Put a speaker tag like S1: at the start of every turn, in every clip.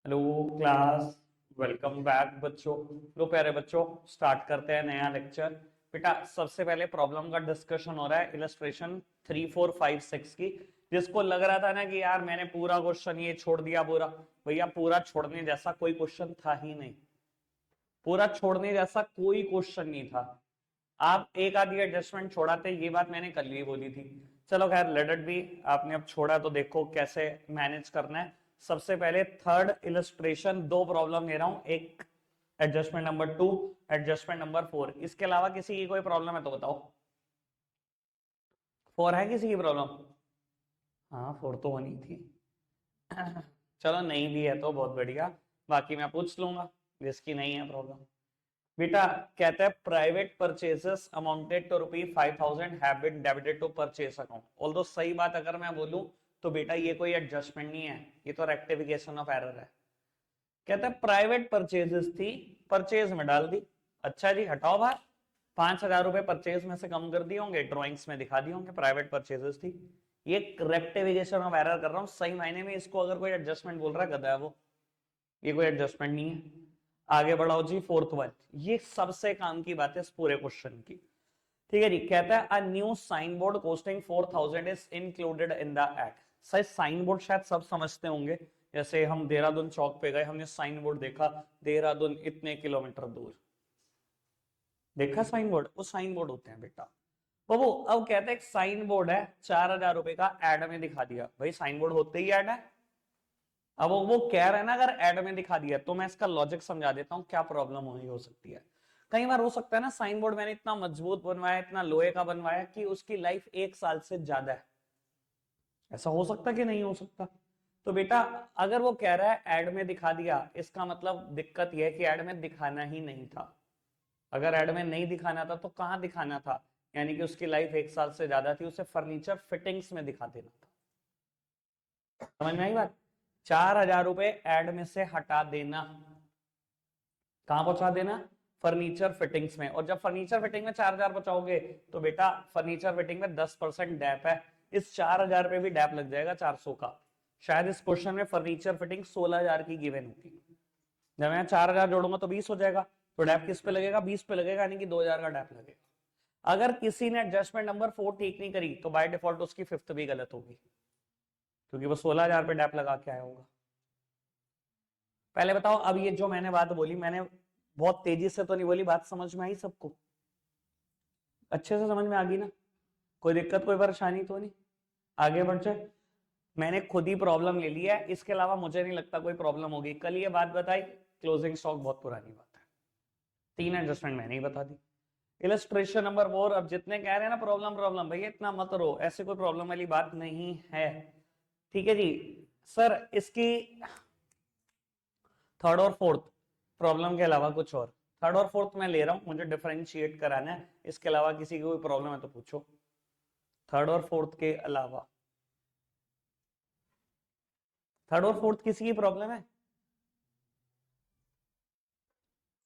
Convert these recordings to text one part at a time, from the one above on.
S1: Hello class. Welcome back बच्चों। लो प्यारे बच्चों, स्टार्ट करते हैं नया लेक्चर। बेटा सबसे पहले प्रॉब्लम का डिस्कशन हो रहा है, इलस्ट्रेशन 3 4 5 6 की। जिसको लग रहा था ना कि यार मैंने पूरा क्वेश्चन ये छोड़ दिया, पूरा भैया पूरा छोड़ने जैसा कोई क्वेश्चन था ही नहीं। पूरा छोड़ने जैसा कोई क्वेश्चन नहीं था। आप एक आधी एडजस्टमेंट छोड़ाते, ये बात मैंने कल ही बोली थी। चलो खैर लेट इट बी। आपने अब छोड़ा तो देखो कैसे मैनेज करना है। सबसे पहले थर्ड इलस्ट्रेशन, दो प्रॉब्लम ले रहा हूं, एक एडजस्टमेंट नंबर 2, एडजस्टमेंट नंबर 4। इसके अलावा किसी की कोई प्रॉब्लम है तो बताओ। 4 है किसी की प्रॉब्लम? हाँ 4 तो होनी थी। चलो नहीं भी है तो बहुत बढ़िया, बाकी मैं पूछ लूंगा जिसकी नहीं है प्रॉब्लम। बेटा कहता है private purchases amounted to ₹5,000 have been debited to purchase account. Although सही बात अगर मैं बोलूं तो बेटा ये कोई एडजस्टमेंट नहीं है, ये तो रेक्टिफिकेशन ऑफ एरर है। कहता है प्राइवेट परचेजेस थी, परचेज में डाल दी। अच्छा जी हटाओ बाहर। 5,000 रुपए परचेज में से कम कर दिए होंगे, ड्रॉइंग्स में दिखा दिए होंगे प्राइवेट परचेजेस थी। ये रेक्टिफिकेशन ऑफ एरर कर रहा हूं सही मायने में। इसको अगर कोई एडजस्टमेंट बोल रहा है गधा है वो, ये कोई एडजस्टमेंट नहीं है। आगे बढ़ाओ जी, फोर्थ वन। ये सबसे काम की बात है इस पूरे क्वेश्चन की। ठीक है जी, कहता है a new sign board costing 4,000 is included in the act. Sir sign board शायद सब समझते होंगे। जैसे हम देहरादून चौक पे गए, हमने साइन बोर्ड देखा, देहरादून इतने किलोमीटर दूर। देखा साइन बोर्ड? वो साइन बोर्ड होते हैं बेटा। वो अब कहते हैं साइन बोर्ड है, 4,000 रुपए का, एड में दिखा दिया। भाई साइन बोर्ड होते ही एड है। अब वो कह रहे हैं ना अगर एड में दिखा दिया, तो मैं इसका लॉजिक समझा देता हूं क्या प्रॉब्लम हो सकती है। कई बार हो सकता है ना साइन बोर्ड मैंने इतना मजबूत बनवाया, इतना लोहे का बनवाया कि उसकी लाइफ 1 साल से ज्यादा है। ऐसा हो सकता कि नहीं हो सकता? तो बेटा अगर वो कह रहा है एड में दिखा दिया, इसका मतलब दिक्कत यह है कि एड में दिखाना ही नहीं था। अगर एड में नहीं दिखाना था तो कहां दिखाना था? यानी कि उसकी लाइफ 1 साल से ज्यादा थी, उसे फर्नीचर फिटिंग्स में दिखा देना था। समझ में आई बात? 4,000 रुपए एड में से हटा देना, कहां पहुंचा देना? फर्नीचर फिटिंग्स में। और जब फर्नीचर फिटिंग में 4,000 बचाओगे तो बेटा फर्नीचर फिटिंग में 10% डैप है। इस 4,000 पे भी डैप लग जाएगा 400 का। शायद इस क्वेश्चन में फर्नीचर फिटिंग 16,000 की गिवन होगी। जब मैं 4,000 जोड़ूंगा तो 20 हो जाएगा, तो डैप किस पे लगेगा? 20 पे लगेगा, यानी कि 2,000 का डैप लगेगा। अगर किसी ने एडजस्टमेंट नंबर 4 ठीक नहीं करी तो बाय डिफॉल्ट उसकी फिफ्थ भी गलत होगी, क्योंकि वो 16,000 पे डैप लगा के आया होगा। पहले बताओ, अब ये जो मैंने बात बोली, मैंने बहुत तेजी से तो नहीं बोली, बात समझ में आई सबको? अच्छे से समझ में आ गई ना? कोई दिक्कत कोई परेशानी तो नहीं? आगे बढ़ जाए। मैंने खुद ही प्रॉब्लम ले ली है, इसके अलावा मुझे नहीं लगता कोई प्रॉब्लम होगी। कल ये बात बताई, क्लोजिंग स्टॉक बहुत पुरानी बात है। 3 एडजस्टमेंट मैंने ही बता दी। Illustration number 4। अब जितने कह रहे हैं ना प्रॉब्लम प्रॉब्लम, भैया इतना मत रो, ऐसे कोई प्रॉब्लम वाली बात नहीं है। ठीक है जी। सर इसकी थर्ड और फोर्थ प्रॉब्लम के अलावा कुछ और, थर्ड और फोर्थ मैं ले रहा हूं, मुझे डिफरेंशिएट कराना है। इसके अलावा किसी की कोई प्रॉब्लम है तो पूछो। थर्ड और फोर्थ के अलावा, थर्ड और फोर्थ किसी की प्रॉब्लम है?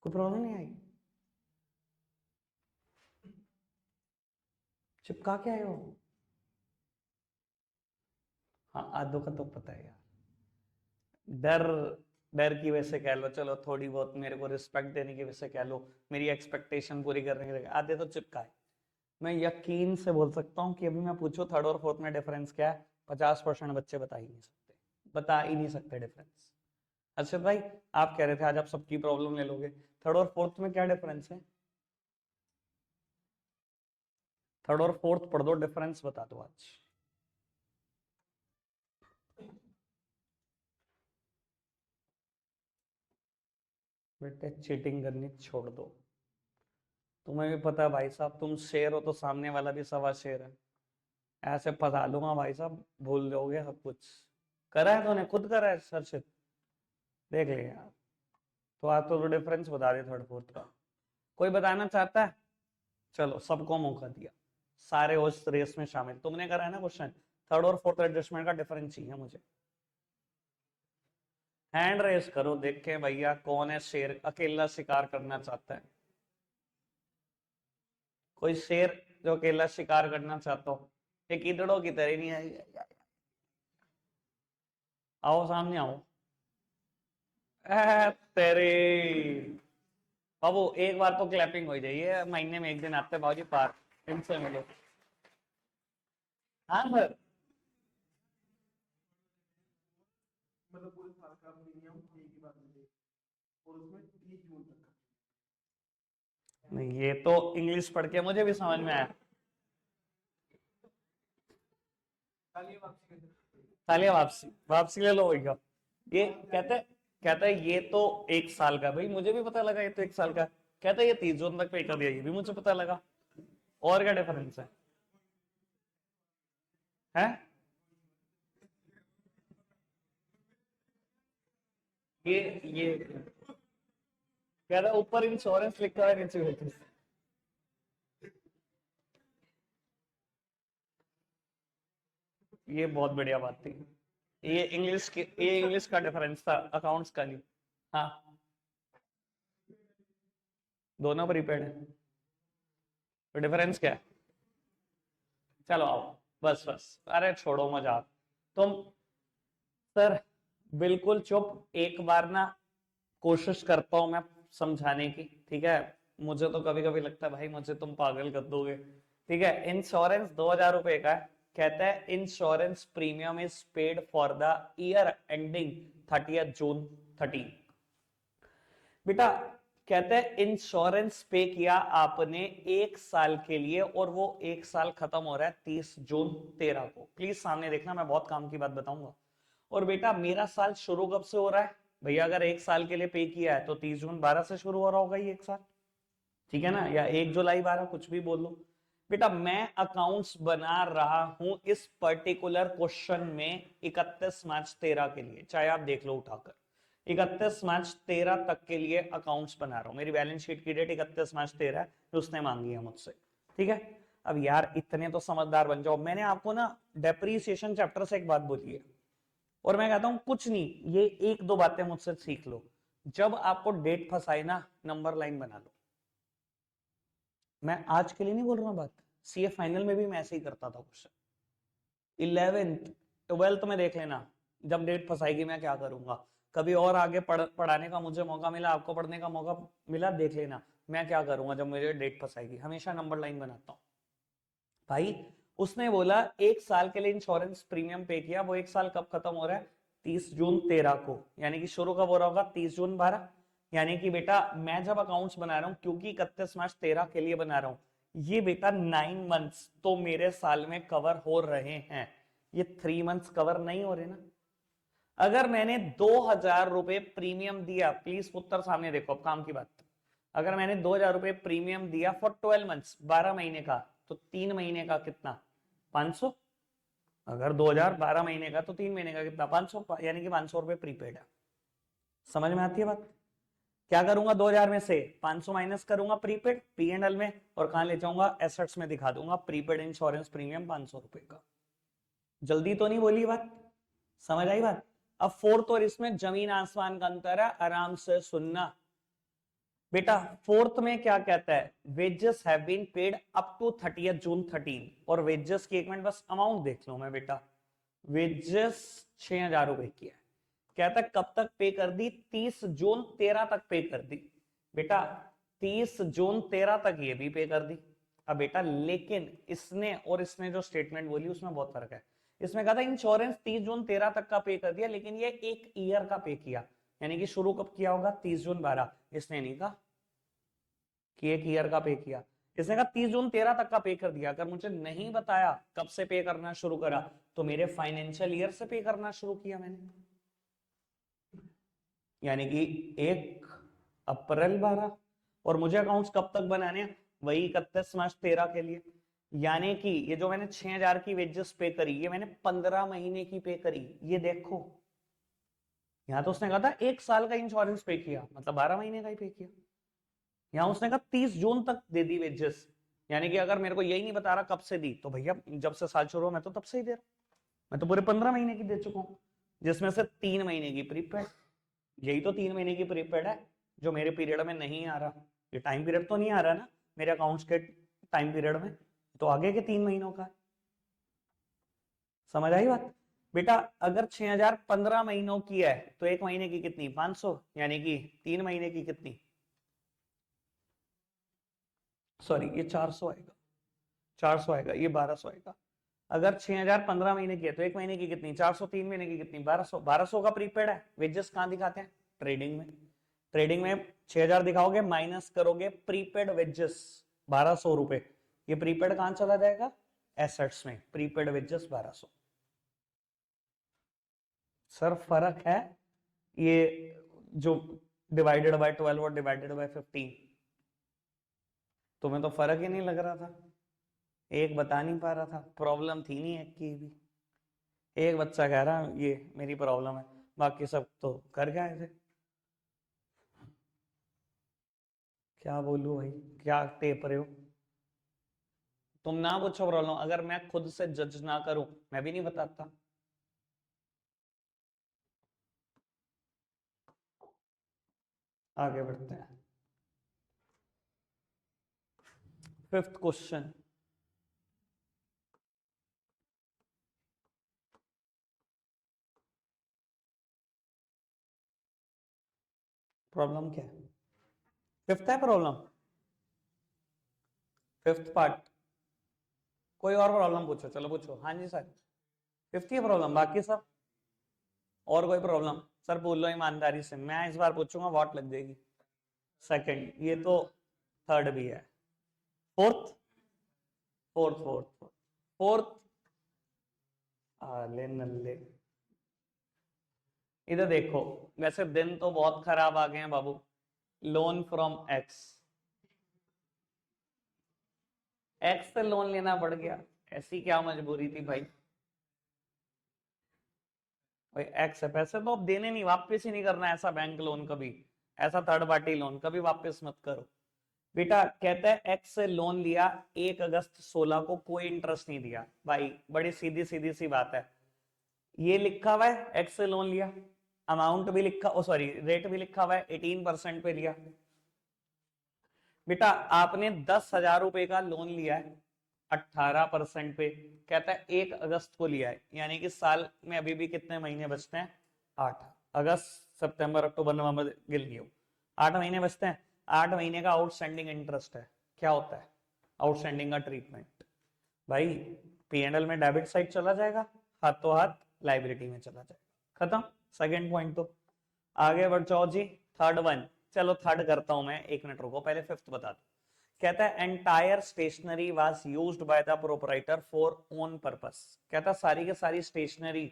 S1: कोई प्रॉब्लम नहीं आई? चिपका के आए हो? हाँ आधो का तो पता है यार। डर, डर की वजह से कह लो, चलो थोड़ी बहुत मेरे को रिस्पेक्ट देने की वजह से कह लो, मेरी एक्सपेक्टेशन पूरी करने के लिए, आधे तो चिपकाए। मैं यकीन से बोल सकता हूँ कि अभी मैं पूछूं थर्ड और फोर्थ में डिफरेंस क्या है, 50% बच्चे बता ही नहीं सकते, बता ही नहीं सकते डिफरेंस। अच्छा भाई, आप कह रहे थे आज आप सबकी प्रॉब्लम ले लोगे, थर्ड और फोर्थ में क्या डिफरेंस है? थर्ड और फोर्थ पढ़ दो, डिफरेंस बता दो आज। बेटे चीटिंग करनी छोड़ दो। तुम्हें भी पता है भाई साहब, तुम शेर हो तो सामने वाला भी सवा शेर है। ऐसे फंसा लूंगा भाई साहब, भूल जाओगे सब कुछ। करा है तूने, खुद करा है सर से? देख ले यार। तो आज तो डिफरेंस बता दे थर्ड फोर्थ का। कोई बताना चाहता है? चलो सबको मौका दिया, सारे उस रेस में शामिल। तुमने करा है ना क्वेश्चन, थर्ड और फोर्थ एडजस्टमेंट का डिफरेंस चाहिए मुझे। हैंड रेस करो, देखे भैया कौन है शेर अकेला शिकार करना चाहता है। कोई शेर जो अकेला शिकार करना चाहता हो, एक ईदड़ों की तरह नहीं है। आओ सामने आओ। तेरे बाबू एक बार तो क्लैपिंग हो जाइए, महीने में एक दिन आते भाजी पार्क, इनसे मिलो। हाँ सर।
S2: मतलब पूरे साल का मिनिमम एक ही बार मिले और उसमें 30 जून तक का।
S1: नहीं, ये तो इंग्लिश पढ़ के मुझे भी समझ में आया। तालियां वापसी वापसी ले लो भैया। ये कहते ये तो एक साल का, भाई मुझे भी पता लगा ये तो एक साल का। कहता ये 30 जून तक पे कर दिया, ये भी मुझे पता लगा। और क्या डिफरेंस है? हैं? ये कह रहा ऊपर इंश्योरेंस लिखा है, नीचे वेजेस। ये बहुत बढ़िया बात थी। ये इंग्लिश का डिफरेंस था, अकाउंट्स का नहीं। हाँ, दोनों प्रीपेड है, तो डिफरेंस क्या है? चलो आओ, बस बस, अरे छोड़ो मजाक तुम। सर बिल्कुल चुप, एक बार ना कोशिश करता हूं मैं समझाने की, ठीक है? मुझे तो कभी कभी लगता है भाई मुझे तुम पागल कर दोगे। ठीक है, इंश्योरेंस 2,000 रुपए का है। कहता है insurance premium is paid for the year ending 30th June 13। बेटा कहते हैं इंश्योरेंस पे किया आपने एक साल के लिए, और वो एक साल खत्म हो रहा है 30 जून 13 को। प्लीज सामने देखना, मैं बहुत काम की बात बताऊंगा। और बेटा मेरा साल शुरू कब से हो रहा है? भैया अगर एक साल के लिए पे किया है तो 30 जून 12 से शुरू हो रहा होगा ये एक साल, ठीक है ना? या 1 जुलाई 12, कुछ भी बोल लो। बेटा मैं अकाउंट्स बना रहा हूं इस पर्टिकुलर क्वेश्चन में 31 मार्च 13 के लिए, चाहे आप देख लो उठाकर। 31 मार्च 13 तक के लिए अकाउंट्स बना रहा हूं, मेरी बैलेंस शीट की डेट 31 मार्च 13 है, जो उसने मांगी है मुझसे। ठीक है, अब यार इतने तो समझदार बन जाओ। मैंने आपको ना डेप्रीसिएशन चैप्टर से एक बात बोली है, और मैं कहता हूं कुछ नहीं, ये एक दो बातें मुझसे सीख लो। जब आपको डेट फंसाई ना, नंबर लाइन बना लो। मैं आज के लिए नहीं बोल रहा हूं बात, सीए फाइनल में भी मैं ऐसे ही करता था क्वेश्चन। 11th 12th में देख लेना, जब डेट फंसाएगी मैं क्या करूंगा। कभी और आगे पढ़ाने का मुझे मौका मिला, आपको पढ़ने का मौका मिला, देख लेना मैं क्या करूंगा जब मुझे डेट फंसाएगी। हमेशा नंबर लाइन बनाता हूं भाई। उसने बोला एक साल के लिए इंश्योरेंस प्रीमियम पे किया, वो एक साल कब खत्म हो रहा है? 30 जून 13 को, यानी कि शुरू कब हो रहा होगा? 30 जून 12। यानी कि बेटा मैं जब अकाउंट्स बना रहा हूं, क्योंकि 31 मार्च 13 के लिए बना रहा हूं, ये बेटा 9 मंथ्स तो मेरे साल में कवर हो रहे हैं, ये 3 मंथ्स कवर नहीं हो रहे ना। अगर मैंने 2,000 रुपए प्रीमियम दिया, प्लीज उत्तर सामने देखो, अब काम की बात। अगर मैंने 2,000 रुपए प्रीमियम दिया फॉर 12 मंथ्स, 12 महीने का, तो 3 महीने का कितना? 500। अगर 2,000 12 महीने का, तो 3 महीने का कितना? 500, यानी कि 500 रुपए प्रीपेड है। समझ में आती है बात? क्या करूंगा? 2,000 में से 500 माइनस करूंगा प्रीपेड पी एंड एल में, और कहां ले जाऊंगा? एसेट्स में दिखा दूंगा प्रीपेड इंश्योरेंस प्रीमियम 500 रुपए का। जल्दी तो नहीं बोली बात, समझ आई बात? अब फोर्थ और इसमें जमीन आसमान का अंतर है, आराम से सुनना बेटा। फोर्थ में क्या कहता है? Wages have been paid up to 30th June 13। और वेजेस की एक मिनट बस अमाउंट देख लो मैं बेटा। वेजेस 6,000 रुपए की है। कहता है कब तक पे कर दी? 30 जून 13 तक पे कर दी। बेटा 30 जून 13 तक ये भी पे कर दी। अब बेटा लेकिन इसने और इसने जो स्टेटमेंट बोली उसमें बहुत फर्क है। इसमें कहा था इंश्योरेंस 30 जून 13 तक का पे कर दिया, लेकिन ये एक ईयर का पे किया, यानी कि शुरू कब किया होगा? 30 जून 12। इसने नहीं कहा कि एक ईयर का पे किया, इसने कहा 30 जून 13 तक का पे कर दिया। अगर मुझे नहीं बताया कब से पे करना शुरू करा, तो मेरे फाइनेंशियल ईयर से पे करना शुरू किया मैंने, यानी कि 1 अप्रैल 12। और मुझे अकाउंट्स कब तक बनाने हैं? वही 31 मार्च 13 के लिए। यानी कि ये जो मैंने 6,000 की वेजेस पे करी, ये मैंने 15 महीने की पे करी। ये देखो, यहां तो उसने कहा था एक साल का इंश्योरेंस पे किया, मतलब 12 महीने का ही पे किया। यहां उसने कहा 30 जून तक दे दी वेजेस, यानी कि अगर मेरे को यही नहीं बता रहा कब से दी, तो भैया जब से साल शुरू हो मैं तो तब से ही दे रहा हूं। मैं तो पूरे 15 महीने की दे चुका हूं, जिसमें से 3 महीने की प्रीपेड। यही तो 3 महीने की प्रीपेड है जो मेरे पीरियड में नहीं आ रहा। ये टाइम पीरियड तो नहीं आ रहा ना मेरे अकाउंट्स के टाइम पीरियड में, तो आगे के 3 महीनों का। समझ आई बात? बेटा अगर 6000 15 महीनों की है तो एक महीने की कितनी 500, यानी कि 3 महीने की कितनी, सॉरी ये 400 आएगा, 400 आएगा, ये 1200 आएगा। अगर 6000 15 महीने की है तो एक महीने की कितनी 400, 3 महीने की कितनी 1200, 1200 का प्रीपेड है। वेजेस कहां दिखाते हैं, ट्रेडिंग में। ट्रेडिंग में 6000 दिखाओगे, माइनस करोगे प्रीपेड वेजेस 1200 रुपए, ये प्रीपेड कहां चला जाएगा, एसेट्स में, प्रीपेड वेजेस 1200। सर फर्क है ये जो डिवाइडेड बाय 12 और डिवाइडेड बाय 15, तुम्हें तो फर्क ही नहीं लग रहा था, एक बता नहीं पा रहा था, प्रॉब्लम थी नहीं एक की भी। एक बच्चा कह रहा ये मेरी प्रॉब्लम है, बाकी सब तो कर गए थे। क्या बोलूं भाई, क्या टेप रहे हो तुम, ना पूछो प्रॉब्लम, अगर मैं खुद से जज ना करूं मैं भी नहीं बताता। आगे बढ़ते हैं, फिफ्थ क्वेश्चन। प्रॉब्लम क्या है, फिफ्थ है प्रॉब्लम, फिफ्थ पार्ट। कोई और प्रॉब्लम पूछो, चलो पूछो, हाँ जी सर, फिफ्थ ही प्रॉब्लम, बाकी सब और कोई प्रॉब्लम सर पूछ लो ईमानदारी से, मैं इस बार पूछूंगा वॉट लग जाएगी। सेकंड, ये तो थर्ड भी है, फोर्थ, फोर्थ फोर्थ फोर्थ, आले नल्ले। इधर देखो, वैसे दिन तो बहुत खराब आ गए हैं बाबू, लोन फ्रॉम एक्स, एक्स से लोन लेना पड़ गया, ऐसी क्या मजबूरी थी भाई, भाई एक्स है, पैसे तो अब देने नहीं, वापस ही नहीं करना ऐसा बैंक लोन कभी, ऐसा थर्ड पार्टी लोन कभी वापस मत करो। बेटा कहता है एक्स से लोन लिया 1 अगस्त 16 को, कोई इंटरेस्ट नहीं दिया, भाई बड़ी सीधी सीधी सी बात है, ये लिखा हुआ है एक्स से लोन लिया, अमाउंट भी लिखा, ओ सॉरी रेट भी लिखा हुआ है 18% पे लिया। बेटा आपने 10,000 रुपए का लोन लिया है 18% पे, कहता है 1 अगस्त को लिया है, यानी कि साल में अभी भी कितने महीने बचते हैं, 8, अगस्त सितंबर अक्टूबर नवंबर गिन लियो, 8 महीने बचते हैं, 8 महीने का आउटस्टैंडिंग इंटरेस्ट है, क्या होता है आउटस्टैंडिंग का ट्रीटमेंट, भाई P&L में डेबिट साइड चला जाएगा, हाथों हाथ लाइबिलिटी में चला जाएगा, खत्म। सेकंड पॉइंट तो आगे बढ़ जाओ जी, थर्ड वन, चलो थर्ड करता हूं मैं, 1 मिनट रुको, पहले फिफ्थ बता दो। कहता है entire stationery was used by the proprietor for own purpose, कहता सारी के सारी स्टेशनरी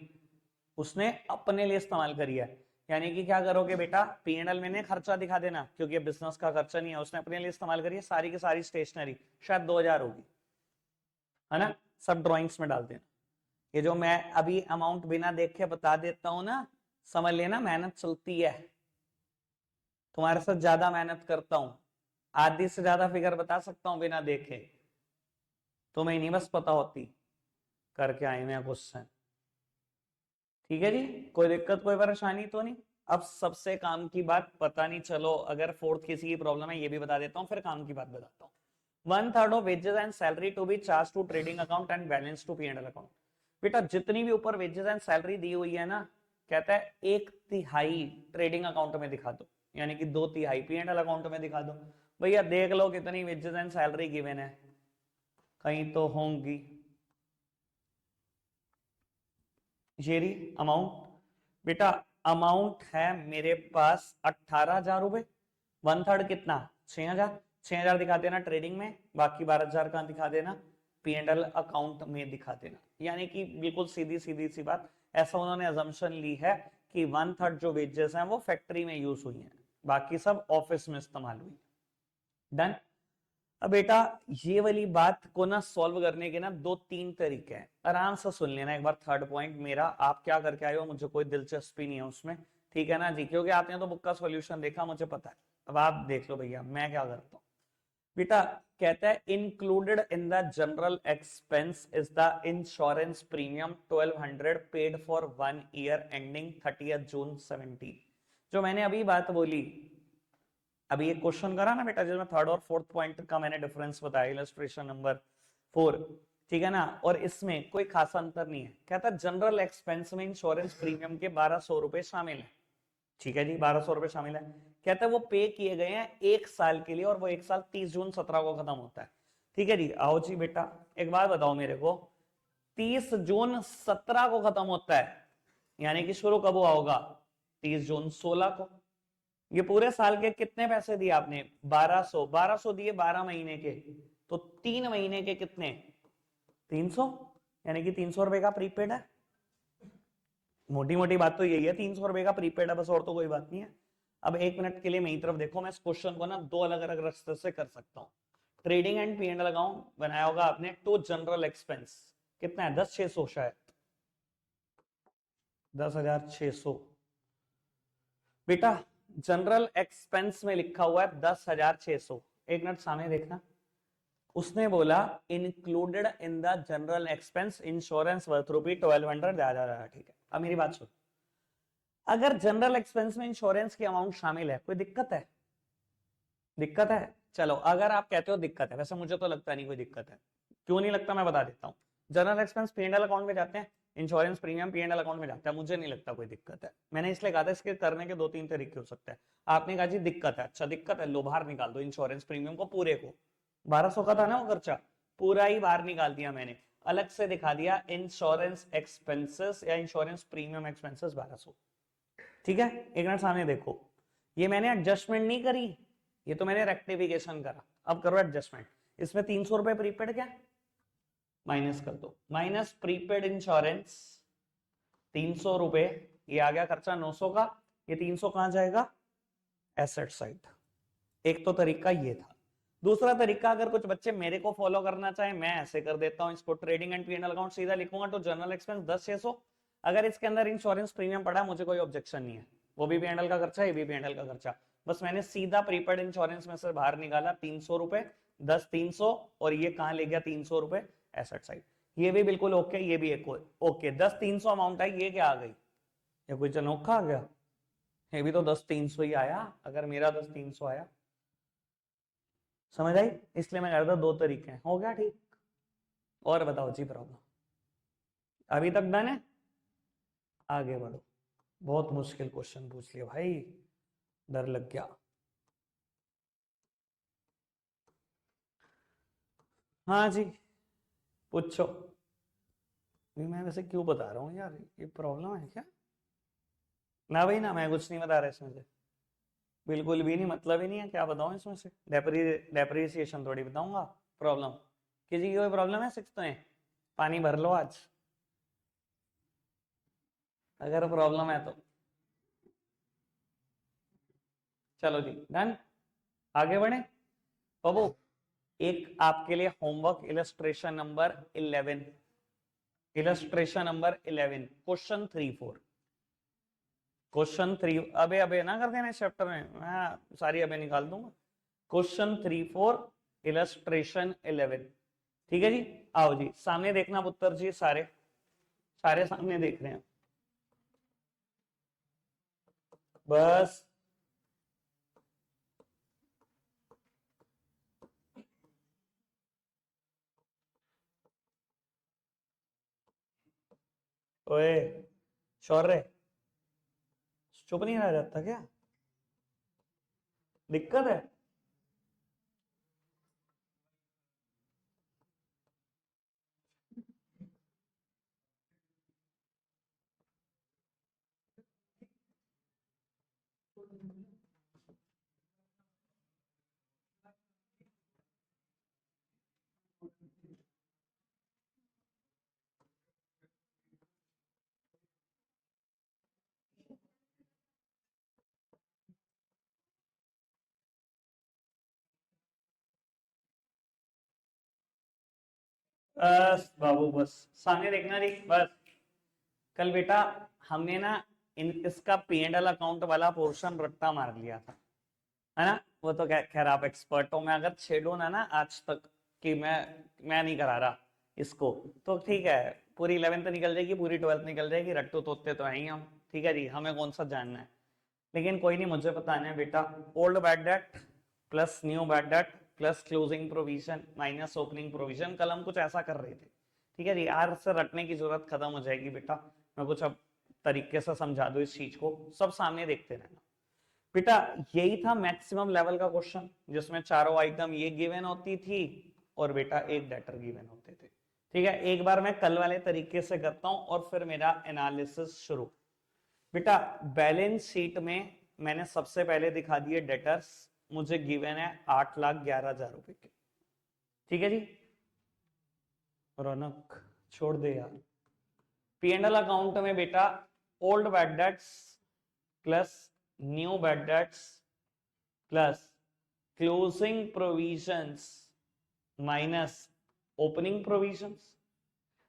S1: उसने अपने लिए इस्तेमाल करी है, यानी कि क्या करोगे बेटा, P&L में खर्चा दिखा देना, क्योंकि बिजनेस का खर्चा नहीं है, उसने अपने लिए इस्तेमाल करी है सारी की सारी स्टेशनरी, शायद 2000 होगी, है ना, सब ड्राइंग्स में डाल देना। ये जो मैं अभी अमाउंट बिना देखे बता देता हूं ना, समझ लेना मेहनत चलती है, तुम्हारे साथ ज्यादा मेहनत करता हूं, आधी से ज्यादा फिगर बता सकता हूं बिना देखे, तुम्हें नहीं बस पता होती, करके आए मैं क्वेश्चन, ठीक है जी, कोई दिक्कत कोई परेशानी तो नहीं। अब सबसे काम की बात पता नहीं, चलो अगर फोर्थ किसी की प्रॉब्लम है ये भी बता देता हूँ, फिर काम की बात बताता हूँ। 1/3 of wages and salary to be charge to trading account and balance to P&L account, बेटा जितनी भी ऊपर वेजेस एंड सैलरी दी हुई है ना, कहता है 1/3 ट्रेडिंग अकाउंट में दिखा दो, यानी कि 2/3 P&L अकाउंट में दिखा दो। भैया देख लो कितनी वेजेस एंड सैलरी गिवन है, कहीं तो होंगी, ये रही अमाउंट, बेटा अमाउंट है मेरे पास 18,000 रुपए, 1/3 कितना 6,000, 6,000 दिखा देना ट्रेडिंग में, बाकी 12,000 कहां दिखा देना, P&L अकाउंट में दिखा देना, यानी कि बिल्कुल सीधी सीधी सी बात, ऐसा उन्होंने अजम्पशन ली है कि 1/3 जो वेजेस हैं वो फैक्ट्री में यूज हुई हैं, बाकी सब ऑफिस में इस्तेमाल हुई, डन। अब बेटा ये वाली बात को ना सॉल्व करने के ना 2-3 तरीके हैं, आराम से सुन लेना एक बार, थर्ड पॉइंट मेरा, आप क्या करके आए हो मुझे कोई दिलचस्पी नहीं है उसमें, ठीक है ना जी, क्योंकि आपने तो बुक का सॉल्यूशन देखा मुझे पता है, अब आप देख लो भैया मैं क्या करता हूँ। बेटा कहता है included in the general expense is the insurance premium 1200 paid for 1 year ending 30th June 17, जो मैंने अभी बात बोली, अभी एक क्वेश्चन करा ना बेटा जिसमें थर्ड और फोर्थ पॉइंट का मैंने डिफरेंस बताया, इलस्ट्रेशन नंबर 4, ठीक है ना, और इसमें कोई खास अंतर नहीं है। कहता है जनरल एक्सपेंस में इंश्योरेंस प्रीमियम के 1200 रुपए शामिल है। ठीक है जी, 1200 रुपए शामिल है। कहता है वो पे किए गए हैं 1 साल के लिए, और वो 1 साल 30 जून 17 को खत्म होता है। ठीक है जी, आओ जी बेटा, एक बात बताओ मेरे को, 30 जून 17 को खत्म होता है, यानी कि शुरू कब हुआ होगा? 30 जून 16 को। ये पूरे साल के कितने पैसे दिए आपने? 1200। 1200 दिए 12 महीने के, तो 3 महीने के कितने? 300, यानी कि 300 रुपए का प्रीपेड है। मोटी मोटी बात तो यही है, 300 रुपए का प्रीपेड है बस, और तो कोई बात नहीं है। अब 1 मिनट के लिए मेरी तरफ देखो, मैं इस क्वेश्चन को ना 2 अलग अलग रास्ते से कर सकता हूँ। Trading and P and L account बनाया होगा आपने टू जनरल एक्सपेंस, कितना है? 10,600 शायद, 10,600। बेटा जनरल एक्सपेंस में लिखा हुआ है 10,600। 1 मिनट सामने देखना, उसने बोला included in the general expense insurance worth ₹1200 दिया जा रहा है। ठीक है, अब मेरी बात सुन, अगर जनरल एक्सपेंस में इंश्योरेंस की अमाउंट शामिल है, कोई दिक्कत है? दिक्कत है? चलो, अगर आप कहते हो दिक्कत है, वैसे मुझे तो लगता नहीं कोई दिक्कत है। क्यों नहीं लगता, मैं बता देता हूँ। जनरल एक्सपेंस पी&एल अकाउंट में जाते हैं, इंश्योरेंस प्रीमियम पी&एल अकाउंट में जाता है, मुझे नहीं लगता कोई दिक्कत है। मैंने इसलिए कहा था इसके करने के 2-3 तरीके हो सकते हैं। आपने कहा जी दिक्कत है, अच्छा दिक्कत है, लो बाहर निकाल दो इंश्योरेंस प्रीमियम को पूरे को। 1200 का था ना वो खर्चा, पूरा ही बाहर निकाल दिया मैंने, अलग से दिखा दिया इंश्योरेंस एक्सपेंसेस या इंश्योरेंस प्रीमियम एक्सपेंसेस 1200। ठीक है, 1 मिनट सामने देखो, ये मैंने एडजस्टमेंट नहीं करी, ये तो मैंने रेक्टिफिकेशन करा। अब करो एडजस्टमेंट, इसमें 300 रुपए प्रीपेड क्या माइनस कर दो, माइनस प्रीपेड इंश्योरेंस 300 रुपए, ये आ गया खर्चा 900 का, ये 300 कहां जाएगा? Asset side. एक तो तरीका ये था। दूसरा तरीका, अगर कुछ बच्चे मेरे को फॉलो करना चाहे, मैं ऐसे कर देता हूं इसको, ट्रेडिंग एंड पी&एल अकाउंट सीधा लिखूंगा तो जनरल एक्सपेंस 10,600, अगर इसके अंदर इंश्योरेंस प्रीमियम पड़ा मुझे कोई ऑब्जेक्शन नहीं है, वो भी पी&एल का खर्चा, ये भी पी&एल का खर्चा, बस मैंने सीधा प्रीपेड इंश्योरेंस में से बाहर निकाला 300 रुपए, 10 300, और ये कहां ले गया 300 रुपए? Asset side. ये भी बिल्कुल ओके, ये भी एक ओके। 10 300 अमाउंट आई, ये क्या आ गई? ये कोई अनोखा आ गया? ये भी तो 10 300 ही आया, अगर मेरा 10 300 आया, समझ आई? इसलिए मैं कह रहा था 2 तरीके हैं, हो गया ठीक। और बताओ जी प्रॉब्लम, अभी तक डन है? आगे बढ़ो, बहुत मुश्किल क्वेश्चन पूछ लिया भाई, डर लग गया। हाँ जी पूछो। मैं वैसे क्यों बता रहा हूँ यार, ये प्रॉब्लम है क्या? ना भाई ना, मैं कुछ नहीं बता रहा इसमें से, बिल्कुल भी नहीं, मतलब ही नहीं है, क्या बताऊं इसमें से? डेप्रिसिएशन थोड़ी बताऊंगा प्रॉब्लम। किसी की कोई प्रॉब्लम है 6th में? पानी भर लो आज, अगर प्रॉब्लम है तो। चलो जी डन, आगे बढ़े बाबू। एक आपके लिए homework, illustration number 11, illustration number 11, question 3-4, question 3। अबे अबे ना कर देना इस चैप्टर में, मैं सारी अबे निकाल दूंगा। Question 3-4, illustration 11। ठीक है जी, आओ जी सामने देखना पुत्र जी, सारे सारे सामने देख रहे हैं बस। ओए शौर्य, चुप नहीं रह जाता क्या? दिक्कत है? बस बाबू बस, सामने देखना जी बस। कल बेटा हमने ना इसका P&L अकाउंट वाला पोर्शन रट्टा मार लिया था, है ना? वो तो खैर आप एक्सपर्ट हो, मैं अगर छेड़ू ना आज तक कि मैं नहीं करा रहा इसको, तो ठीक है, पूरी 11th निकल जाएगी, पूरी 12th निकल जाएगी, रट्टू तोते तो हैं ही हम। ठीक है जी, हमें कौन सा जानना है, लेकिन कोई नहीं, मुझे पता है बेटा, old bad debt plus new bad debt plus closing provision minus opening provision, कल हम कुछ ऐसा कर रहे थे। ठीक है जी, यार से रटने की जरूरत खत्म हो जाएगी बेटा, मैं कुछ अब तरीके से समझा दूं इस चीज को, सब सामने देखते रहना बेटा। यही था मैक्सिमम लेवल का क्वेश्चन, जिसमें चारों आइटम ये गिवन होती थी और बेटा एक डेटर गिवन होते थे। ठीक है, एक बार मैं कल वाले तरीके से करता हूं और फिर मेरा एनालिसिस शुरू। बेटा बैलेंस शीट में मैंने सबसे पहले दिखा दिए डेटर्स, मुझे गिवन है 8,11,000 रुपए के। ठीक है जी, रौनक छोड़ दे यार। पी एंड एल अकाउंट में बेटा old bad debts plus new bad debts plus closing provisions minus opening provisions.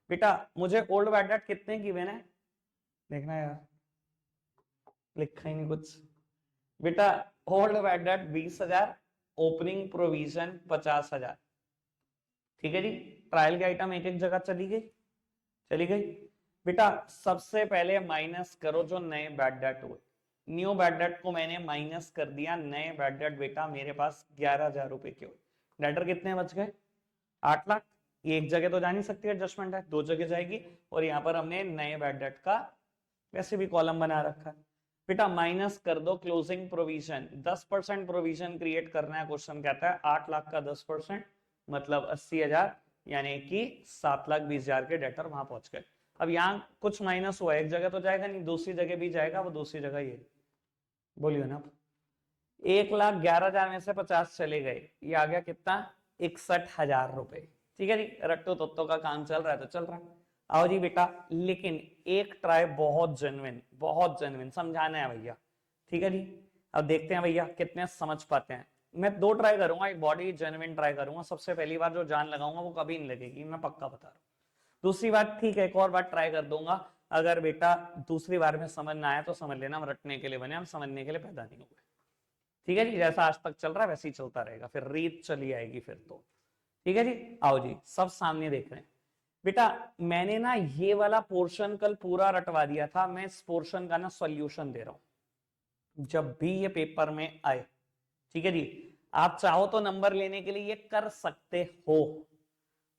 S1: बेटा मुझे ओल्ड बैड डेट कितने गिवन है देखना यार, लिखा ही नहीं कुछ। बेटा old bad debt 20,000, opening provision 50,000। ठीक है जी, ट्रायल के आइटम एक एक जगह चली गई। बेटा सबसे पहले माइनस करो जो नए बैड डेट हुए। न्यू बैड डेट को मैंने माइनस कर दिया, नए बैड डेट बेटा मेरे पास 11,000 रुपए के हुए। डेटर कितने बच गए? 8 लाख। ये एक जगह तो जा नहीं सकती, एडजस्टमेंट है, दो जगह जाएगी। और यहाँ पर हमने नए बैड डेट का वैसे भी कॉलम बना रखा है। बेटा माइनस कर दो क्लोजिंग प्रोविजन, 10% प्रोविजन क्रिएट करना है। क्वेश्चन कहता है 8 लाख का 10% मतलब 80,000, यानी कि 7,20,000 के डेटर वहां पहुंच गए। अब यहाँ कुछ माइनस हुआ, एक जगह तो जाएगा नहीं, दूसरी जगह भी जाएगा, वो दूसरी जगह ये बोलियो ना। 1,11,000 में से 50 चले गए, ये आ गया कितना? 61,000 रुपए। ठीक है जी, रट्टू तत्तो का काम चल रहा है तो चल रहा है। आओ जी बेटा, लेकिन एक ट्राई बहुत जेन्युइन समझाना है भैया। ठीक है जी, अब देखते हैं भैया कितने समझ पाते हैं। मैं 2 ट्राई करूंगा, एक बॉडी जेन्युइन ट्राई करूंगा। सबसे पहली बार जो जान लगाऊंगा वो कभी नहीं लगेगी, मैं पक्का बता रहा हूँ। दूसरी बात ठीक है, एक और बार ट्राई कर दूंगा। अगर बेटा दूसरी बार में समझ ना आया तो समझ लेना हम रटने के लिए बने, हम समझने के लिए पैदा नहीं हुए। ठीक है जी, जैसा आज तक चल रहा है वैसे ही चलता रहेगा, फिर रीत चली आएगी फिर तो। ठीक है जी, आओ जी सब सामने देख रहे हैं। बेटा मैंने ना ये वाला पोर्शन कल पूरा रटवा दिया था, मैं इस पोर्शन का ना सॉल्यूशन दे रहा हूं जब भी ये पेपर में आए। ठीक है जी, आप चाहो तो नंबर लेने के लिए ये कर सकते हो,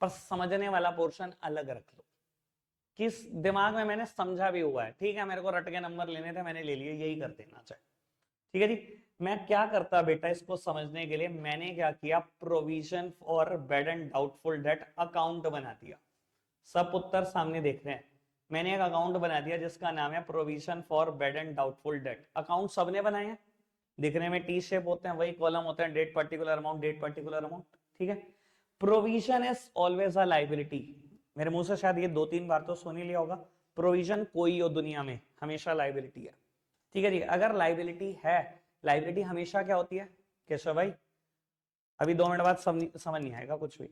S1: पर समझने वाला पोर्शन अलग रख लो। किस दिमाग में मैंने समझा भी हुआ है। ठीक है, मेरे को रट के नंबर लेने थे, मैंने ले लिए, यही कर देना चाहिए। ठीक है जी, मैं क्या करता बेटा इसको समझने के लिए, मैंने क्या किया, provision for bad and doubtful date account बना दिया। सब उत्तर सामने देख रहे हैं। मैंने एक अकाउंट बना दिया जिसका नाम है provision for bad and doubtful date. Account सबने बनाए हैं, दिखने में टी शेप होते हैं, वही कॉलम होते हैं, date particular amount, date particular amount. ठीक है, provision is always a liability. मेरे मुंह से शायद ये 2-3 बार तो सुन ही लिया होगा। प्रोविजन कोई हो दुनिया में हमेशा लाइबिलिटी है। ठीक है जी, अगर लाइबिलिटी है, लाइबिलिटी हमेशा क्या होती है केशव भाई? अभी 2 मिनट बाद समझ नहीं आएगा कुछ भी।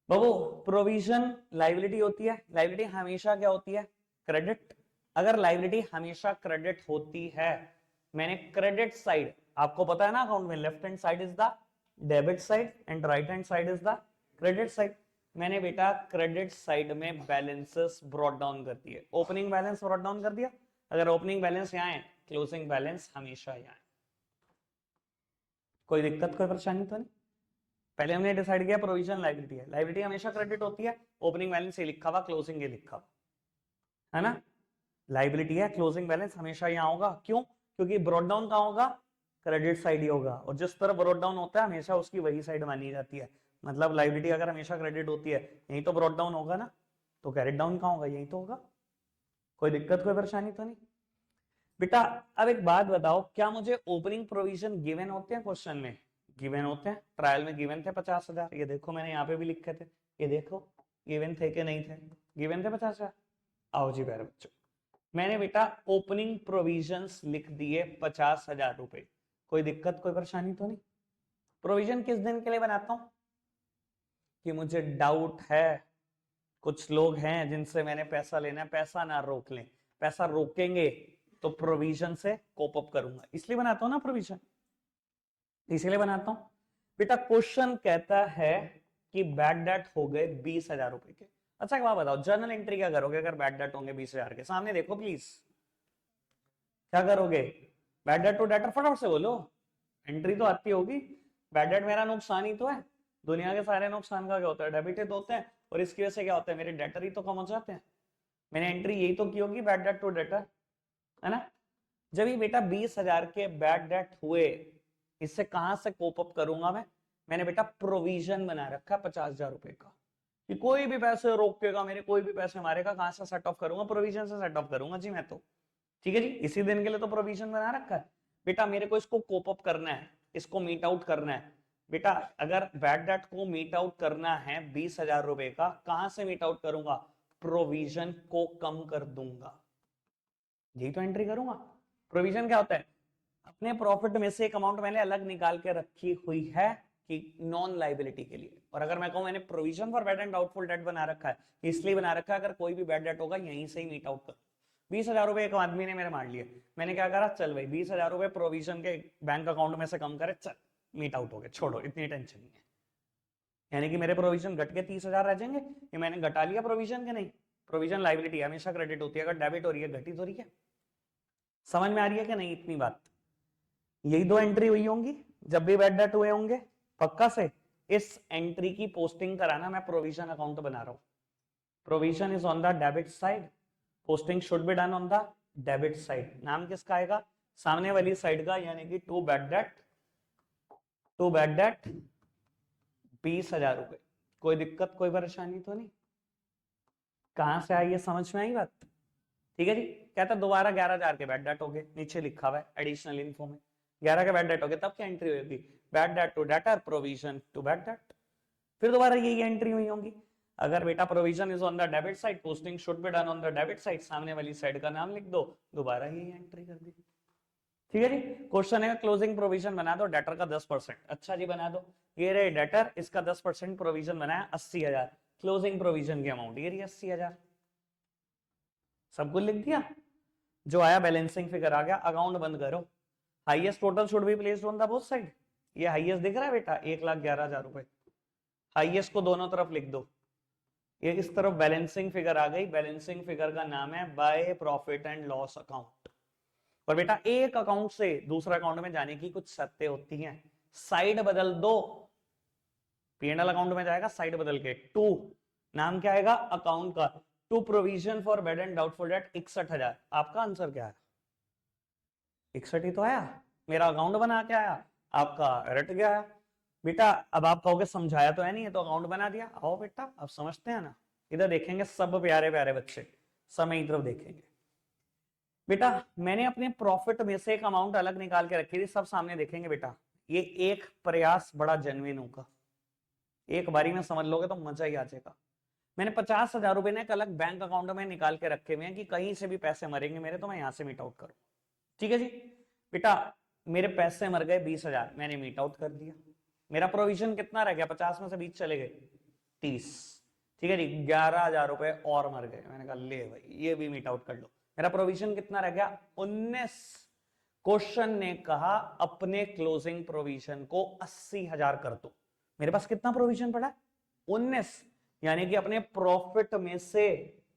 S1: बाबू प्रोविजन लाइबिलिटी होती है, लाइबिलिटी हमेशा क्या होती है? क्रेडिट। अगर लाइबिलिटी हमेशा क्रेडिट होती है, मैंने क्रेडिट साइड, आपको पता है ना अकाउंट में left hand side is the debit side and right hand side is the credit side. मैंने बेटा क्रेडिट साइड में बैलेंसेस ब्रॉट डाउन कर दिए, ओपनिंग बैलेंस ब्रॉट डाउन कर दिया। अगर ओपनिंग बैलेंस यहाँ है, क्लोजिंग बैलेंस हमेशा यहाँ है। कोई दिक्कत कोई परेशानी तो नहीं? पहले हमने डिसाइड किया प्रोविजन लाइबिलिटी है, लाइबिलिटी हमेशा क्रेडिट होती है, ओपनिंग बैलेंस ये लिखा हुआ, क्लोजिंग ये लिखा हुआ है ना। लाइबिलिटी है, क्लोजिंग बैलेंस हमेशा यहाँ होगा। क्यों? क्योंकि ब्रॉट डाउन कहाँ होगा? क्रेडिट साइड ही होगा, और जिस तरह ब्रॉट डाउन होता है हमेशा उसकी वही साइड मानी जाती है। मतलब लाइबिलिटी अगर हमेशा क्रेडिट होती है, यही तो ब्रॉट डाउन होगा ना, तो कैरेट डाउन कहाँ होगा? यही तो होगा। कोई दिक्कत कोई परेशानी तो नहीं? बेटा अब एक बात बताओ, क्या मुझे ओपनिंग प्रोविजन गिवन होते हैं? क्वेश्चन में गिवन होते हैं, ट्रायल में गिवन थे 50,000। ये देखो मैंने यहाँ पे भी लिखे थे, ये देखो गिवन थे कि नहीं थे? गिवन थे 50,000। आओ जी प्यारे बच्चों, मैंने बेटा ओपनिंग प्रोविजंस लिख दिए 50,000 रुपए। कोई दिक्कत कोई परेशानी तो नहीं? प्रोविजन किस दिन के लिए बनाता हूं? कि मुझे डाउट है, कुछ लोग हैं जिनसे मैंने पैसा लेना है, पैसा ना रोक लें। पैसा रोकेंगे तो प्रोविजन से कोप अप करूंगा, इसलिए बनाता हूं ना प्रोविजन, इसलिए बनाता हूं। बेटा क्वेश्चन कहता है कि बैड डेट हो गए 20,000 रुपए के। अच्छा एक बात बताओ, जर्नल एंट्री क्या करोगे अगर बैड डेट होंगे 20,000 के? सामने देखो प्लीज, क्या करोगे? बैड डेट टू डेटर, फटाफट से बोलो, एंट्री तो आती होगी। बैड डेट मेरा नुकसान ही तो है, दुनिया के सारे नुकसान का क्या होता है? डेबिटेड होते हैं। और इसकी वजह से क्या होता है, मेरे डेटर ही तो कम हो जाते हैं। मैंने एंट्री यही तो की होगी, बैड डेट टू डेटर, है ना। जब ये बेटा 20,000 के बैड डेट हुए, इससे कहां से कोप अप करूंगा मैं? मैंने बेटा प्रोविजन बना रखा है 50,000 रुपए का, कि कोई भी पैसे रोकेगा मेरे, कोई भी पैसे मारेगा, कहां से सेट ऑफ करूंगा? प्रोविजन से सेट ऑफ करूंगा जी मैं तो। ठीक है जी, इसी दिन के लिए तो प्रोविजन बना रखा है बेटा। मेरे को इसको कोप अप करना है, इसको मीट आउट करना है बेटा। अगर बैड डेट को मीट आउट करना है 20,000 रुपए का, कहां से मीट आउट करूंगा? प्रोविजन को कम कर दूंगा, यही तो एंट्री करूंगा। प्रोविजन क्या होता है? अपने प्रॉफिट में से एक अमाउंट मैंने अलग निकाल के रखी हुई है कि नॉन लाइबिलिटी के लिए। और अगर मैं कहूं मैंने provision for bad and doubtful date बना रखा है, इसलिए बना रखा है अगर कोई भी बैड डेट होगा यहीं से ही मीट आउट करो। 20,000 रुपए एक आदमी ने मेरे मार लिए, मैंने क्या करा, चल भाई 20,000 रुपए प्रोविजन के बैंक अकाउंट में से कम करे, चल मीट आउट हो गए, छोड़ो, इतनी टेंशन नहीं है। यानी कि मेरे प्रोविजन घट के 30,000 रह जाएंगे, ये मैंने घटा लिया प्रोविजन के नहीं। प्रोविजन लाइबिलिटी हमेशा क्रेडिट होती है, अगर डेबिट हो रही है घटी तो रही है। समझ में आ रही है कि नहीं इतनी बात? यही दो एंट्री हुई होंगी जब भी बैड डेट हुए होंगे, पक्का से। इस एंट्री की पोस्टिंग कराना, मैं प्रोविजन अकाउंट बना रहा हूं। Provision is on the debit side, posting should be done on the debit side. नाम किसका आएगा? सामने वाली साइड का, यानी कि टू बैड डेट 20,000 रुपए। कोई दिक्कत, कोई परेशानी तो नहीं? कहां से आई ये समझ में आई बात? ठीक है जी। कहता दोबारा 11,000 के बैड डेट हो गए, नीचे लिखा हुआ है एडिशनल इन्फो में 11 के बैड डेट हो गए, तब क्या एंट्री होगी? Bad debt to debtor, provision to bad debt. फिर दोबारा यही एंट्री हुई होंगी। अगर बेटा provision is on the debit side, posting should be done on the debit side, सामने वाली साइड का नाम लिख दो, दोबारा यही एंट्री कर दी। ठीक है जी। क्वेश्चन है क्लोजिंग प्रोविजन बना दो डेटर का 10%। अच्छा जी बना दो। ये रहे डेटर, इसका 10% प्रोविजन बनाया 80,000, क्लोजिंग प्रोविजन की अमाउंट ये रही 80,000। सब कुछ लिख दिया, जो आया बैलेंसिंग फिगर आ गया। अकाउंट बंद करो। Highest total should be placed on the both side. ये हाईएस्ट दिख रहा है बेटा, 1,11,000 रुपए। हाईएस्ट को दोनों तरफ लिख दो। ये इस तरफ बैलेंसिंग फिगर आ गई, बैलेंसिंग फिगर का नाम है by profit and loss account. और बेटा एक अकाउंट से दूसरा अकाउंट में जाने की कुछ शर्तें होती हैं, साइड बदल दो। पीएनएल अकाउंट में जाएगा साइड बदल के, टू नाम क्या आएगा अकाउंट का, to provision for bad and doubtful debt 61,000। आपका आंसर क्या है? 61 ही तो आया, मेरा अकाउंट बना के आया, आपका रट गया बेटा। अब आप कहोगे समझाया तो है नहीं, है तो अकाउंट बना दिया। आओ बेटा अब समझते हैं ना, इधर देखेंगे सब प्यारे प्यारे बच्चे, समय की तरफ देखेंगे। बेटा मैंने अपने प्रॉफिट में से एक अमाउंट अलग निकाल के रखी थी, सब सामने देखेंगे बेटा। ये एक प्रयास बड़ा जेन्युइन होगा, एक बारी में समझ लोगे तो मजा ही आ जाएगा। मैंने 50,000 रुपए ने एक अलग बैंक अकाउंट में निकाल के रखे हुए हैं कि कहीं से भी पैसे मरेंगे मेरे तो मैं यहां से मीट आउट करूं। ठीक है जी बेटा, मेरे पैसे मर गए 20,000, मैंने मीट आउट कर दिया। मेरा प्रोविजन कितना रह गया? 50 में से 20 चले गए, 30। ठीक है जी, 11,000 रुपए और मर गए। मैंने कहा ले भाई ये भी मीट आउट कर लो। मेरा प्रोविजन कितना रह गया? 19। क्वेश्चन ने कहा अपने क्लोजिंग प्रोविजन को 80,000 कर दो। मेरे पास कितना प्रोविजन पड़ा? 19। यानी कि अपने प्रॉफिट में से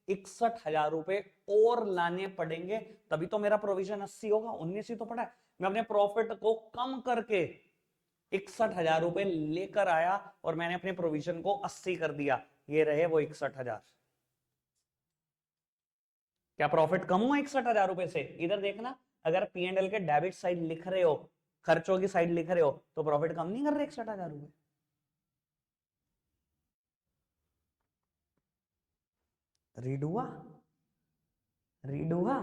S1: 61,000 रुपए और लाने पड़ेंगे, तभी तो मेरा प्रोविजन 80 होगा। 19 ही तो पड़ा है। मैं अपने प्रॉफिट को कम करके 61,000 रुपए लेकर आया और मैंने अपने प्रोविजन को 80 कर दिया, ये रहे वो 61,000। क्या प्रॉफिट कम हुआ 61,000 रुपए से? इधर देखना, अगर पीएनएल के डेबिट साइड लिख रहे हो, खर्चों की साइड लिख रहे हो, तो प्रॉफिट कम नहीं कर रहे 61,000 रुपए। रीड हुआ? रीड हुआ?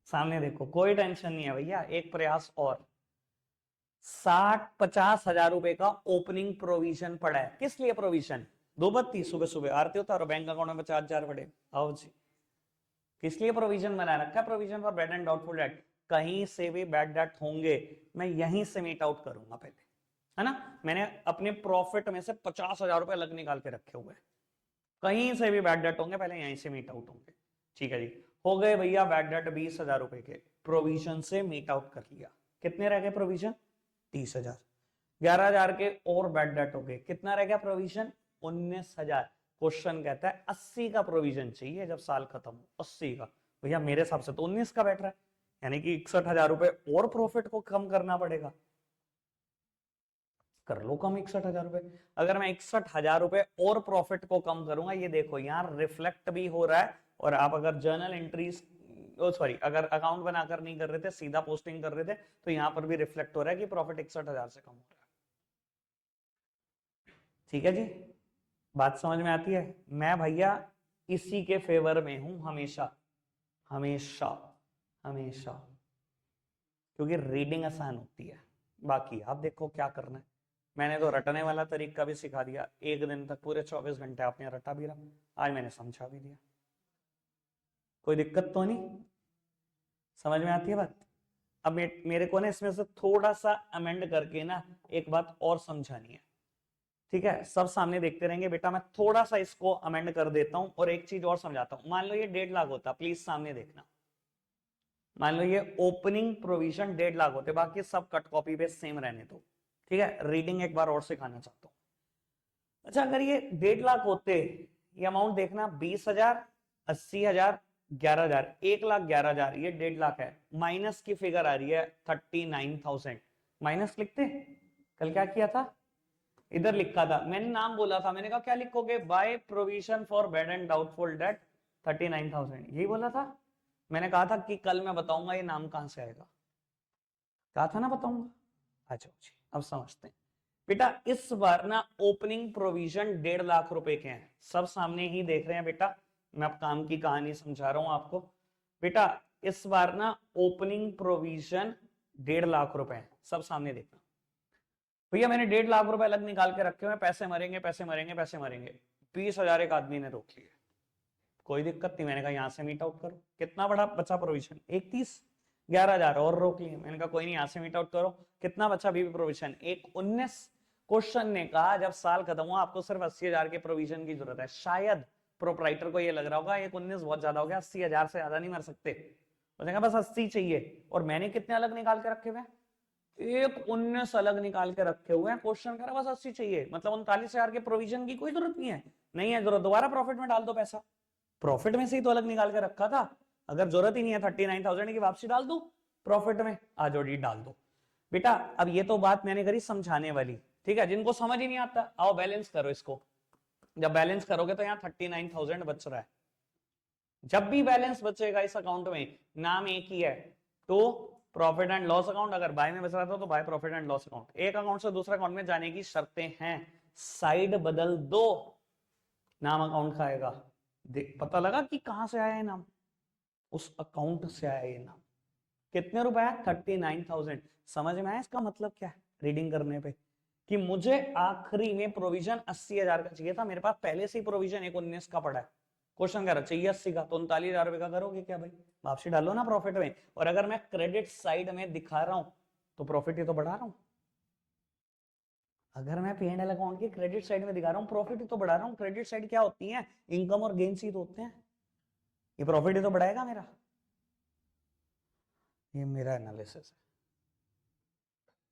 S1: सामने देखो, कोई टेंशन नहीं है भैया, एक प्रयास और। 50,000 रुपए का ओपनिंग प्रोविजन पड़ा है। किस लिए प्रोविजन? दो बत्ती सुबह सुबह आरती उतारो, बैंक अकाउंट में 50,000 पड़े। आओ जी, किस लिए प्रोविजन बना रखा है? Provision for bad and doubtful date. कहीं से भी बैड डेट होंगे मैं यहीं से मीट आउट करूंगा पहले, है ना। मैंने अपने प्रॉफिट में से 50,000 रुपए अलग निकाल के रखे हुए हैं, कहीं से भी बैड डेट होंगे पहले यहीं से मीट आउट होंगे। ठीक है जी, हो गए भैया बैड डेट 20,000 रुपए के, प्रोविजन से मीट आउट कर लिया। कितने रह गए प्रोविजन? 30,000। 11,000 के और बैड डेट हो गए, कितना रह गया प्रोविजन? 19,000। क्वेश्चन कहता है 80 का प्रोविजन चाहिए जब साल खत्म हो, 80 का। भैया मेरे हिसाब से तो 19 का बैठ रहा है, यानी कि 61,000 रुपए और प्रॉफिट को कम करना पड़ेगा। कर लो कम 61,000 रुपए। अगर मैं 61,000 रुपए और प्रॉफिट को कम करूंगा, ये देखो यहाँ रिफ्लेक्ट भी हो रहा है, और आप अगर जर्नल एंट्रीज सॉरी अगर अकाउंट बनाकर नहीं कर रहे थे, सीधा पोस्टिंग कर रहे थे, तो यहाँ पर भी रिफ्लेक्ट हो रहा है कि प्रॉफिट 61,000 से कम हो रहा है। ठीक है जी, बात समझ में आती है? मैं भैया इसी के फेवर में हूं हमेशा हमेशा हमेशा, क्योंकि रीडिंग आसान होती है। बाकी आप देखो क्या करना है। मैंने तो रटने वाला तरीका भी सिखा दिया, एक दिन तक पूरे 24 घंटे आपने रटा भी रहा, आज मैंने समझा भी दिया, कोई दिक्कत तो नहीं? समझ में आती है बात? अब मेरे को ना इसमें से थोड़ा सा अमेंड करके ना एक बात और समझानी है, ठीक है? सब सामने देखते रहेंगे बेटा, मैं थोड़ा सा इसको अमेंड कर देता हूं और एक चीज और समझाता हूं। मान लो ये 1.5 लाख होता, प्लीज सामने देखना, मान लो ये ओपनिंग प्रोविजन 1.5 लाख होते, बाकी सब कट कॉपी पे सेम रहने दो, ठीक है? रीडिंग एक बार और सिखाना चाहता हूं। अच्छा, अगर ये 1.5 लाख होते, ये अमाउंट देखना 20,000, 80,000, 11,000, 1,11,000, ये 1.5 लाख है, माइनस की फिगर आ रही है 39,000, माइनस लिखते? कल क्या किया था, इधर लिखा था, मैंने नाम बोला था, मैंने कहा क्या लिखोगे, by provision for bad and doubtful date 39,000, यही बोला था। मैंने कहा था कि कल मैं बताऊंगा ये नाम कहां से आएगा, कहा था ना बताऊंगा। अच्छा जी, अब समझते हैं बेटा। इस बार ना ओपनिंग प्रोविजन 1.5 लाख रुपए के हैं, सब सामने ही देख रहे हैं बेटा, मैं अब काम की कहानी समझा रहा हूं आपको बेटा। इस बार ना ओपनिंग प्रोविजन 1.5 लाख रुपए हैं, सब सामने देखना भैया। मैंने 1.5 लाख रुपए अलग निकाल के रखे हुए, पैसे मरेंगे पैसे मरेंगे पैसे मरेंगे, 20,000 एक आदमी ने रोक लिया, कोई दिक्कत नहीं, मैंने कहा यहां से मीट आउट करो, कितना बड़ा बचा प्रोविजन, 31, 11,000 और रोक लिए, मैंने कहा कोई नहीं यहां से मीट आउट करो, कितना बचा बीबी प्रोविजन, 19। क्वेश्चन ने कहा जब साल खत्म हुआ आपको सिर्फ 80,000 के प्रोविजन की जरूरत है, शायद प्रोपराइटर को ये लग रहा होगा 19 बहुत ज्यादा हो गया, 80,000 से ज्यादा नहीं मर सकते, उसने कहा बस 80 चाहिए, और मैंने कितने अलग निकाल के रखे हुए, एक 19 अलग निकाल के रखे हुए हैं, क्वेश्चन कह रहा बस 80 चाहिए, मतलब 39,000 के प्रोविजन की कोई जरूरत नहीं है, नहीं है जरूरत, दोबारा प्रॉफिट में डाल दो पैसा, प्रॉफिट में से ही तो अलग निकाल के रखा था, अगर जरूरत ही नहीं है 39,000 की वापसी डाल दो प्रॉफिट में, आ जाओ जी डाल दो बेटा। अब ये तो बात मैंने करी समझाने वाली, ठीक है? जिनको समझ ही नहीं आता आओ बैलेंस करो इसको, जब बैलेंस करोगे तो यहाँ 39,000 बच रहा है, जब भी बैलेंस बचेगा इस अकाउंट में नाम एक ही है, तो प्रॉफिट एंड लॉस अकाउंट, अगर बाय में बच रहा था तो by profit and loss account. एक अकाउंट से दूसरे अकाउंट में जाने की शर्तें हैं, साइड बदल दो नाम अकाउंट का आएगा, देख पता लगा कि कहां से आया है नाम, उस अकाउंट से आया ये नाम। कितने रुपए है, 39,000। समझ में आया इसका मतलब क्या है रीडिंग करने पे, कि मुझे आखिरी में प्रोविजन 80,000 का चाहिए था, मेरे पास पहले से ही प्रोविजन 19 का पड़ा है, क्वेश्चन कह रहा चाहिए 80 का, तो 39,000 रुपए का करोगे क्या भाई, वापसी डालो ना प्रॉफिट में। और अगर मैं क्रेडिट साइड में दिखा रहा हूं तो प्रॉफिट ही तो बढ़ा रहा हूं, अगर मैं P&L अकाउंट की क्रेडिट साइड में दिखा रहा हूं प्रॉफिट ही तो बढ़ा रहा हूं। क्रेडिट साइड क्या होती है, इनकम और गेन ही तो होते हैं, ये प्रॉफिट ही तो बढ़ाएगा मेरा, ये मेरा एनालिसिस है,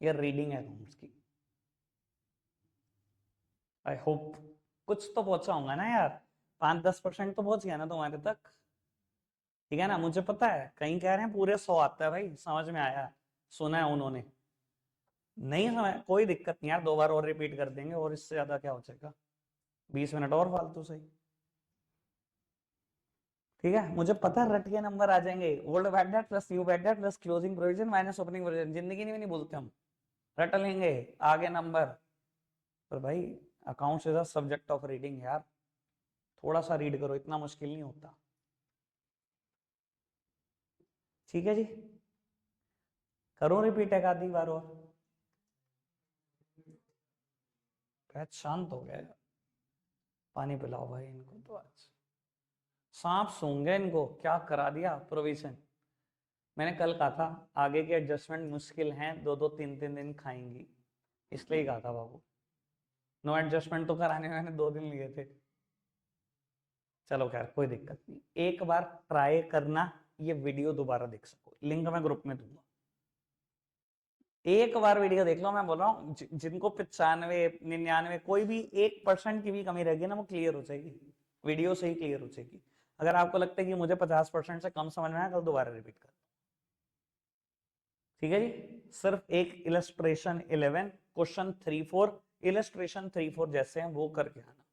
S1: ये रीडिंग है अकाउंट्स की। आई होप कुछ तो पहुंचा होगा ना यार, 5-10% तो पहुंच गया ना तुम्हारे तक, ठीक है ना? मुझे पता है कहीं कह रहे हैं पूरे 100 आता है, भाई समझ में आया, सुना है उन्होंने, नहीं समझ कोई दिक्कत नहीं यार, 2 बार और रिपीट कर देंगे, और इससे ज्यादा क्या हो जाएगा, 20 मिनट और फालतू सही, ठीक है? मुझे पता है रट के नंबर आ जाएंगे, old bad debt plus new bad debt plus closing provision minus opening provision, जिंदगी में नहीं बोलते हम, रट लेंगे आगे नंबर। पर भाई accounts is a subject of reading यार, थोड़ा सा रीड करो, इतना मुश्किल नहीं होता, ठीक है जी? करो रिपीट एक आधी बार और, शांत हो गया, पानी पिलाओ भाई इनको, तो आज सांप सूंघे इनको, क्या करा दिया प्रोविजन। मैंने कल कहा था आगे के एडजस्टमेंट मुश्किल हैं, 2-2 3-3 दिन खाएंगी, इसलिए कहा था बाबू, नो एडजस्टमेंट तो कराने में मैंने 2 दिन लिए थे। चलो खैर कोई दिक्कत नहीं, एक बार ट्राई करना, ये वीडियो दोबारा देख सको, लिंक मैं ग्रुप में दूंगा, एक बार वीडियो देख लो, मैं बोल रहा हूँ जिनको 95-99 कोई भी 1% की भी कमी रहेगी ना वो क्लियर हो जाएगी, वीडियो से ही क्लियर हो जाएगी। अगर आपको लगता है कि मुझे 50% से कम समझ में आया, कल दोबारा रिपीट कर, ठीक है जी? सिर्फ एक इलस्ट्रेशन 11 क्वेश्चन 3-4, इलस्ट्रेशन 3-4 जैसे हैं वो करके आना।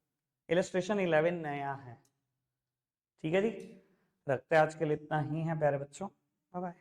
S1: इलस्ट्रेशन 11 नया है। ठीक है जी, रखते हैं आज के लिए इतना ही है प्यारे बच्चों, बाय बाय।